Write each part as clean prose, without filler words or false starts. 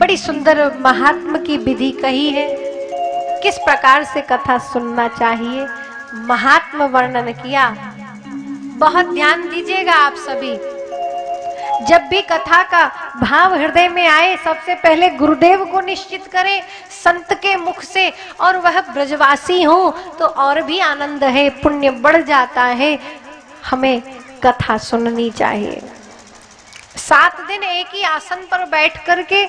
बड़ी सुंदर महात्मा की विधि कही है, किस प्रकार से कथा सुनना चाहिए, महात्मा वर्णन किया। बहुत ध्यान दीजिएगा आप सभी। जब भी कथा का भाव हृदय में आए, सबसे पहले गुरुदेव को निश्चित करें संत के मुख से, और वह ब्रजवासी हो तो और भी आनंद है, पुण्य बढ़ जाता है। हमें कथा सुननी चाहिए। 7 दिन एक ही आसन पर बैठ करके,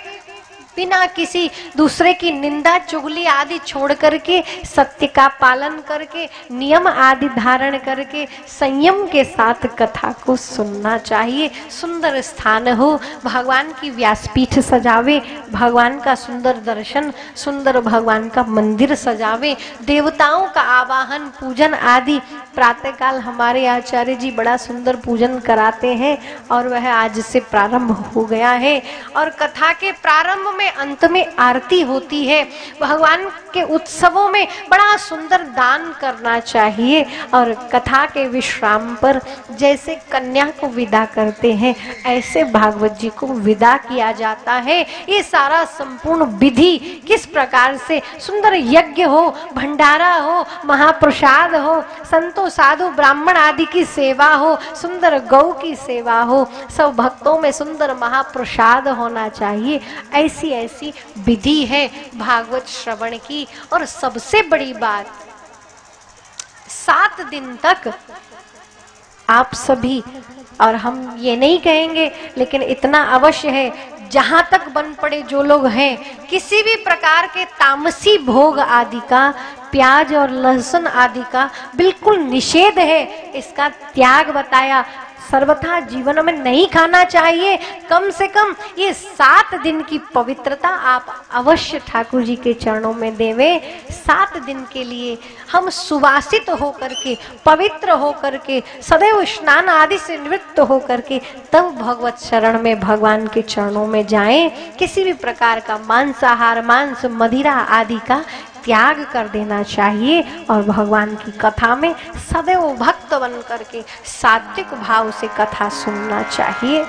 बिना किसी दूसरे की निंदा चुगली आदि छोड़ करके, सत्य का पालन करके, नियम आदि धारण करके, संयम के साथ कथा को सुनना चाहिए। सुंदर स्थान हो, भगवान की व्यासपीठ सजावे, भगवान का सुंदर दर्शन, सुंदर भगवान का मंदिर सजावे, देवताओं का आवाहन पूजन आदि। प्रातःकाल हमारे आचार्य जी बड़ा सुंदर पूजन कराते हैं, और वह आज से प्रारंभ हो गया है। और कथा के प्रारंभ में अंत में आरती होती है। भगवान के उत्सवों में बड़ा सुंदर दान करना चाहिए। और कथा के विश्राम पर जैसे कन्या को विदा करते हैं, ऐसे भागवत जी को विदा किया जाता है। ये सारा संपूर्ण विधि किस प्रकार से सुंदर यज्ञ हो, भंडारा हो, महाप्रसाद हो, संतों साधु ब्राह्मण आदि की सेवा हो, सुंदर गौ की सेवा हो, सब भक्तों में सुंदर महाप्रसाद होना चाहिए। ऐसी ऐसी विधि है भागवत श्रवण की। और सबसे बड़ी बात, 7 दिन तक आप सभी, और हम ये नहीं कहेंगे लेकिन इतना अवश्य है, जहां तक बन पड़े जो लोग हैं, किसी भी प्रकार के तामसी भोग आदि का, प्याज और लहसुन आदि का बिल्कुल निषेध है। इसका त्याग बताया। सर्वथा जीवन में नहीं खाना चाहिए। कम से कम ये 7 दिन की पवित्रता आप अवश्य ठाकुर जी के चरणों में देवें। 7 दिन के लिए हम सुवासित होकर के, पवित्र होकर के, सदैव स्नान आदि से निवृत्त होकर के तब भगवत शरण में भगवान के चरणों में जाएं। किसी भी प्रकार का मांसाहार, मांस, मदिरा आदि का त्याग कर देना चाहिए, और भगवान की कथा में सदैव भक्त बन करके सात्विक भाव से कथा सुनना चाहिए।